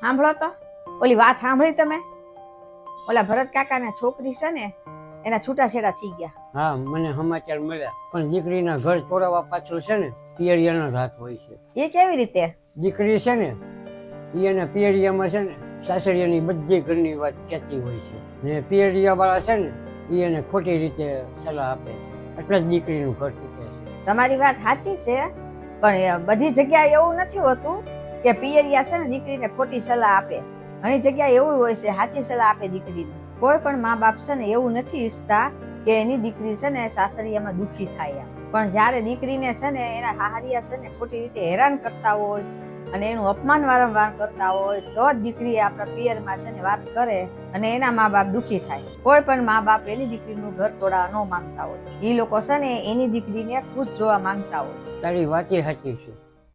સાંભળો તો, ઓલી વાત સાંભળી તમે? ઓલા ભરત કાકાના છોકરી છે ને એના છૂટાછેડા થઈ ગયા. હા, મને સમાચાર મળ્યા, પણ દીકરીના ઘર તોડવા પાછળ છે ને પિયરિયાનો જ હાથ હોય છે. એ કેવી રીતે? દીકરી છે ને એના પિયરિયામાં છે ને સાસરિયાની બધી ઘરની વાત કહેતી હોય છે, ને પિયરિયા વાળા છે ને એને ખોટી રીતે સલાહ આપે છે, એટલે જ દીકરીનું ઘર તૂટે છે. તમારી વાત સાચી છે, પણ બધી જગ્યાએ એવું નથી હોતું કે પિયરિયા છે ને દીકરીને ખોટી સલાહ આપે. ઘણી જગ્યાએ એવું હોય છે સાચી સલાહ આપે દીકરીને. કોઈ પણ મા બાપ છે ને એવું નથી ઈચ્છતા કે એની દીકરી છે ને સાસરિયામાં દુખી થાય એમ. પણ જ્યારે દીકરીને છે ને એના હાહરિયા છે ને ખોટી રીતે હેરાન કરતા હોય અને એનું અપમાન વારંવાર કરતા હોય તો જ દીકરી આપણા પિયરમાં છે ને વાત કરે અને એના મા બાપ દુખી થાય. કોઈ પણ મા બાપ એની દીકરીનું ઘર તોડવા ન માંગતા હોય. એ લોકો છે ને એની દીકરીને ખુદ જોવા માંગતા હોય. તારી વાત સાચી છે,